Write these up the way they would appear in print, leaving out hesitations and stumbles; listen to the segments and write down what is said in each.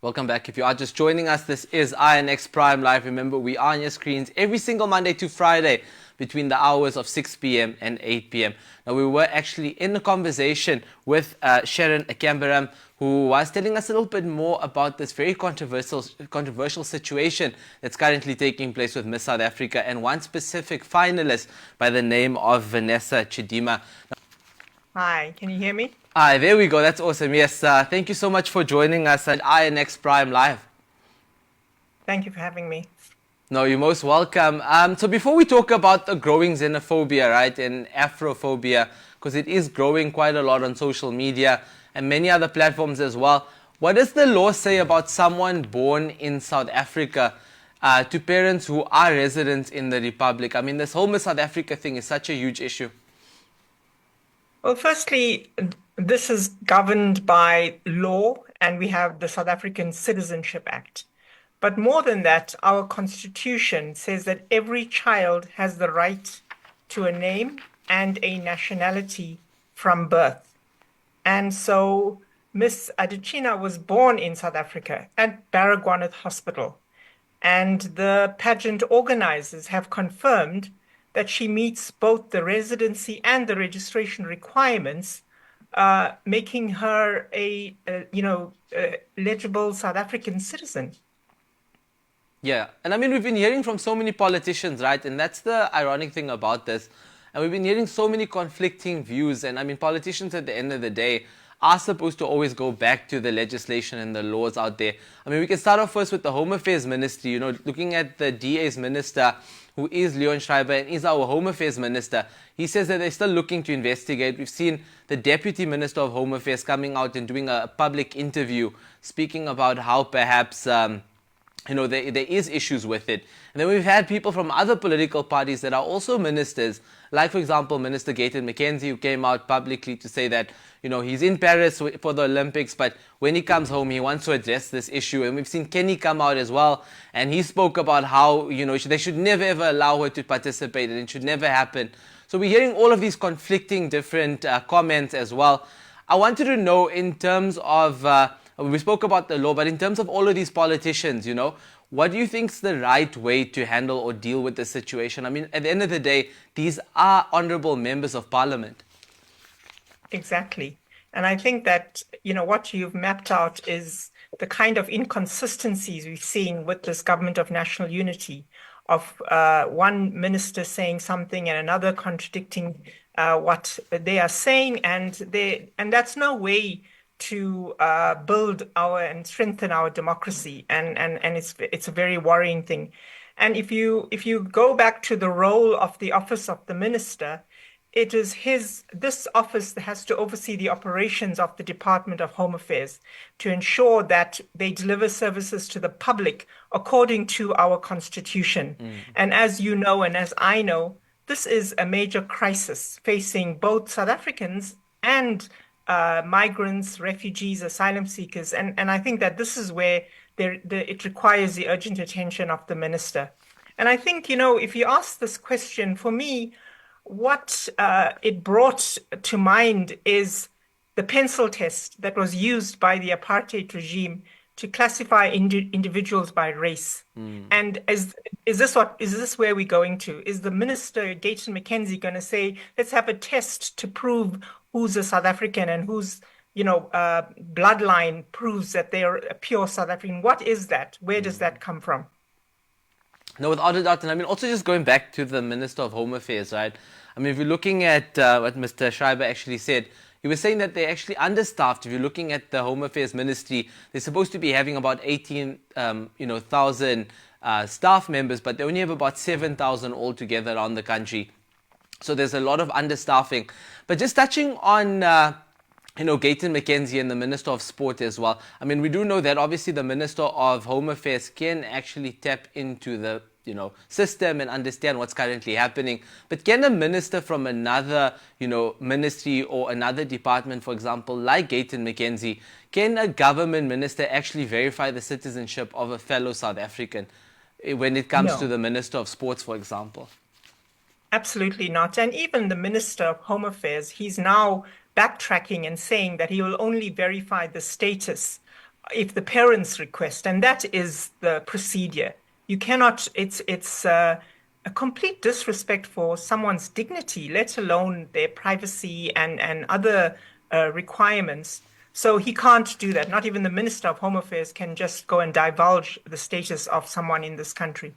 Welcome back. If you are just joining us, this is INX Prime Live. Remember, we are on your screens every single Monday to Friday between the hours of 6 p.m. and 8 p.m. Now, we were actually in a conversation with Sharon Akambaram, who was telling us a little bit more about this very controversial situation that's currently taking place with Miss South Africa and one specific finalist by the name of Vanessa Chidima. Hi, can you hear me? Hi, there we go. That's awesome. Yes, thank you so much for joining us at INX Prime Live. Thank you for having me. No, you're most welcome. So before we talk about the growing xenophobia, right, and Afrophobia, because it is growing quite a lot on social media and many other platforms as well, what does the law say about someone born in South Africa to parents who are residents in the Republic? I mean, this whole Miss South Africa thing is such a huge issue. Well, firstly, this is governed by law, and we have the South African Citizenship Act. But more than that, our constitution says that every child has the right to a name and a nationality from birth. And so Miss Adetshina was born in South Africa at Baragwanath Hospital. And the pageant organizers have confirmed that she meets both the residency and the registration requirements, making her a legible South African citizen. Yeah, and I mean, we've been hearing from so many politicians, right? And that's the ironic thing about this. And we've been hearing so many conflicting views. And I mean, politicians at the end of the day are supposed to always go back to the legislation and the laws out there. I mean, we can start off first with the Home Affairs Ministry, looking at the DA's minister, who is Leon Schreiber and is our Home Affairs Minister. He says that they're still looking to investigate. We've seen the Deputy Minister of Home Affairs coming out and doing a public interview speaking about how perhaps there is issues with it. And then we've had people from other political parties that are also ministers, like, for example, Minister Gayton McKenzie, who came out publicly to say that, he's in Paris for the Olympics, but when he comes home, he wants to address this issue. And we've seen Kenny come out as well, and he spoke about how, they should never ever allow her to participate, and it should never happen. So we're hearing all of these conflicting different comments as well. I wanted to know, in terms of we spoke about the law, but in terms of all of these politicians, what do you think is the right way to handle or deal with the situation? I mean, at the end of the day, these are honorable members of parliament. Exactly. And I think that, what you've mapped out is the kind of inconsistencies we've seen with this government of national unity, of one minister saying something and another contradicting what they are saying, and that's no way to build and strengthen our democracy, and it's a very worrying thing. And if you go back to the role of the office of the minister, it is this office that has to oversee the operations of the Department of Home Affairs to ensure that they deliver services to the public according to our constitution. And as you know, and as I know, this is a major crisis facing both South Africans and migrants, refugees, asylum seekers. And I think that this is where it requires the urgent attention of the minister. And I think, if you ask this question, for me, what it brought to mind is the pencil test that was used by the apartheid regime to classify individuals by race. And is this where we're going to? Is the minister, Gayton McKenzie, going to say, let's have a test to prove who's a South African and whose bloodline proves that they're a pure South African? What is that? Where does that come from? No, without a doubt. And I mean, also just going back to the Minister of Home Affairs, right? I mean, if you're looking at what Mr. Schreiber actually said, he was saying that they're actually understaffed. If you're looking at the Home Affairs Ministry, they're supposed to be having about 18,000 staff members, but they only have about 7,000 altogether around the country. So there's a lot of understaffing. But just touching on Gayton McKenzie and the Minister of Sport as well. I mean, we do know that obviously the Minister of Home Affairs can actually tap into the system and understand what's currently happening. But can a minister from another ministry or another department, for example, like Gayton McKenzie, can a government minister actually verify the citizenship of a fellow South African when it comes to No. the Minister of Sports, for example? Absolutely not. And even the Minister of Home Affairs, he's now backtracking and saying that he will only verify the status if the parents request, and that is the procedure. You cannot, it's a complete disrespect for someone's dignity, let alone their privacy and other requirements. So he can't do that. Not even the Minister of Home Affairs can just go and divulge the status of someone in this country.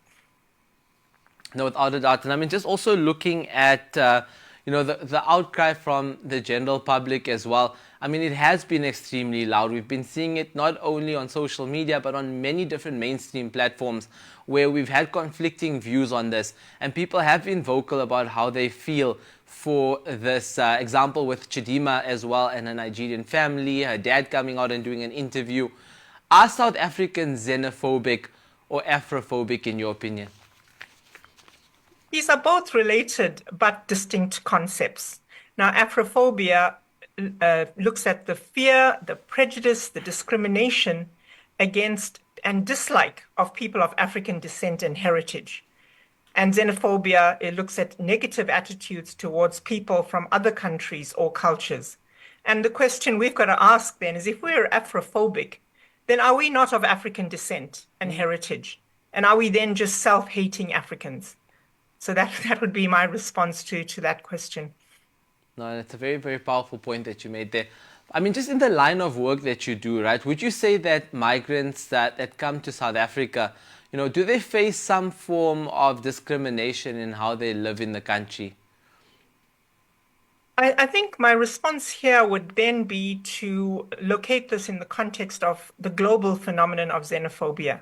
No, without a doubt. And I mean, just also looking at, the outcry from the general public as well. I mean, it has been extremely loud. We've been seeing it not only on social media, but on many different mainstream platforms where we've had conflicting views on this. And people have been vocal about how they feel for this example with Chidima as well, and a Nigerian family, her dad coming out and doing an interview. Are South Africans xenophobic or Afrophobic in your opinion? These are both related but distinct concepts. Now, Afrophobia looks at the fear, the prejudice, the discrimination against and dislike of people of African descent and heritage. And xenophobia, it looks at negative attitudes towards people from other countries or cultures. And the question we've got to ask then is if we're Afrophobic, then are we not of African descent and heritage? And are we then just self-hating Africans? So that would be my response to that question. No, that's a very, very powerful point that you made there. I mean, just in the line of work that you do, right? Would you say that migrants that come to South Africa, do they face some form of discrimination in how they live in the country? I think my response here would then be to locate this in the context of the global phenomenon of xenophobia,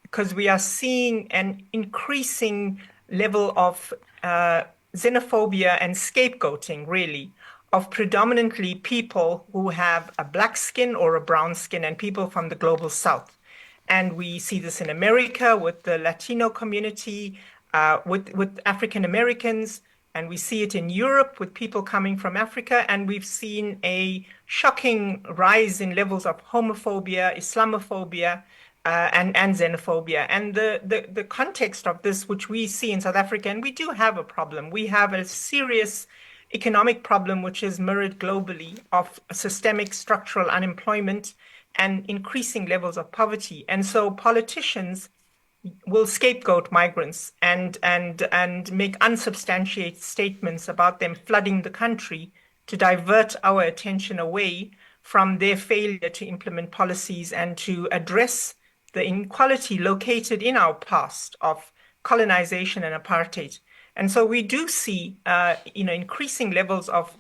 because we are seeing an increasing level of xenophobia and scapegoating, really, of predominantly people who have a black skin or a brown skin and people from the global south. And we see this in America with the Latino community, with African Americans, and we see it in Europe with people coming from Africa. And we've seen a shocking rise in levels of homophobia, Islamophobia, and xenophobia. And the context of this, which we see in South Africa, and we do have a problem. We have a serious economic problem, which is mirrored globally, of systemic structural unemployment and increasing levels of poverty. And so politicians will scapegoat migrants and make unsubstantiated statements about them flooding the country to divert our attention away from their failure to implement policies and to address the inequality located in our past of colonization and apartheid. And so we do see, increasing levels of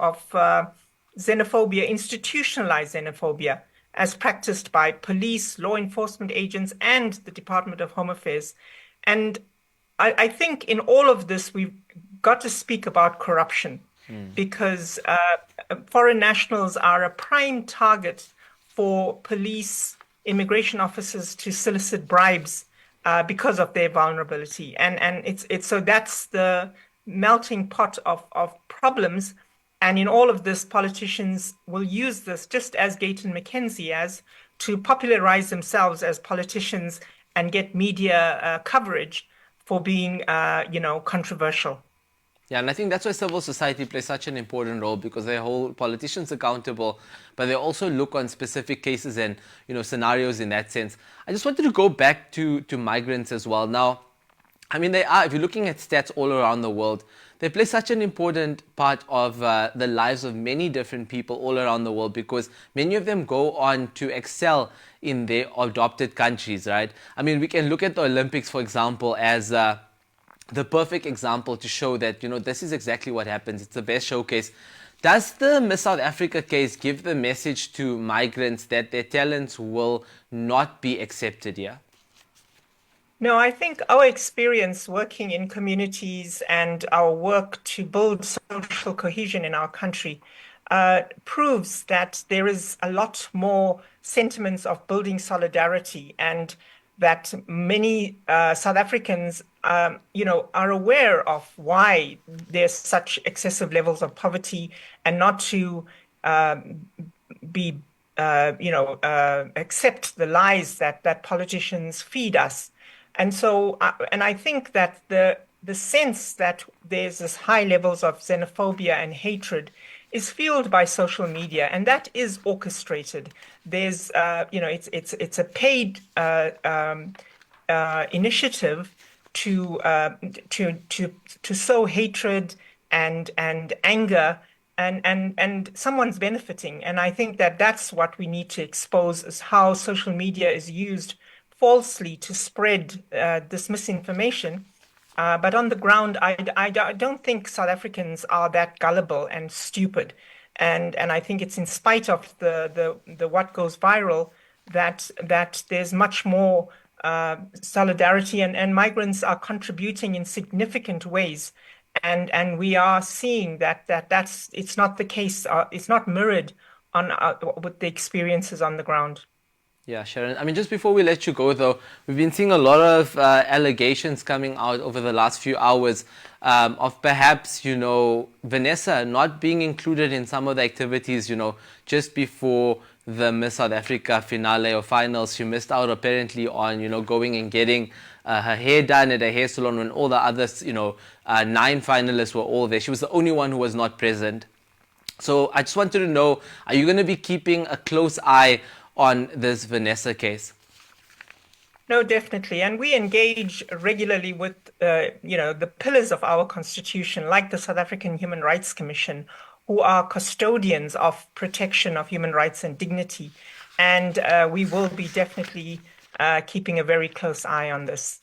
xenophobia, institutionalized xenophobia, as practiced by police, law enforcement agents, and the Department of Home Affairs. And I think in all of this, we've got to speak about corruption because foreign nationals are a prime target for police, immigration officers to solicit bribes because of their vulnerability. And it's so that's the melting pot of problems. And in all of this, politicians will use this, just as Gayton McKenzie has, to popularize themselves as politicians and get media coverage for being, controversial. Yeah, and I think that's why civil society plays such an important role, because they hold politicians accountable, but they also look on specific cases and scenarios in that sense. I just wanted to go back to migrants as well. Now, I mean, they are, if you're looking at stats all around the world, they play such an important part of the lives of many different people all around the world, because many of them go on to excel in their adopted countries, right? I mean, we can look at the Olympics, for example, as the perfect example to show that, this is exactly what happens. It's the best showcase. Does the Miss South Africa case give the message to migrants that their talents will not be accepted here? No, I think our experience working in communities and our work to build social cohesion in our country proves that there is a lot more sentiments of building solidarity, and that many South Africans, are aware of why there's such excessive levels of poverty, and not to be, accept the lies that politicians feed us. And so, and I think that the sense that there's this high levels of xenophobia and hatred is fueled by social media, and that is orchestrated. There's, it's a paid initiative to uh, to sow hatred and anger, and someone's benefiting. And I think that that's what we need to expose, is how social media is used falsely to spread this misinformation. But on the ground, I don't think South Africans are that gullible and stupid. And I think it's in spite of the what goes viral that there's much more solidarity, and migrants are contributing in significant ways. And we are seeing that's it's not the case. It's not mirrored on with the experiences on the ground. Yeah, Sharon. I mean, just before we let you go, though, we've been seeing a lot of allegations coming out over the last few hours of perhaps, Vanessa not being included in some of the activities, just before the Miss South Africa finale or finals. She missed out apparently on, going and getting her hair done at a hair salon when all the others, 9 finalists were all there. She was the only one who was not present. So I just wanted to know, are you going to be keeping a close eye on this Vanessa case? No, definitely. And we engage regularly with, the pillars of our constitution, like the South African Human Rights Commission, who are custodians of protection of human rights and dignity. And we will be definitely keeping a very close eye on this.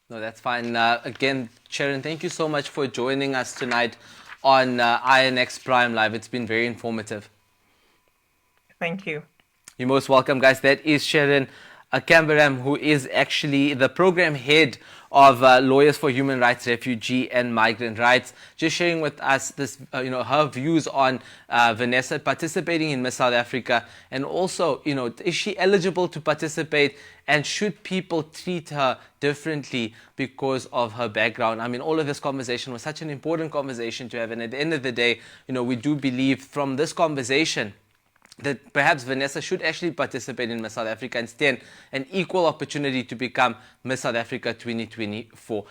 No, that's fine. Again, Sharon, thank you so much for joining us tonight on INX Prime Live. It's been very informative. Thank you. You're most welcome, guys. That is Sharon Kambaram, who is actually the program head of Lawyers for Human Rights, Refugee and Migrant Rights, just sharing with us this, her views on Vanessa participating in Miss South Africa, and also, is she eligible to participate, and should people treat her differently because of her background? I mean, all of this conversation was such an important conversation to have, and at the end of the day, we do believe from this conversation that perhaps Vanessa should actually participate in Miss South Africa and stand an equal opportunity to become Miss South Africa 2024.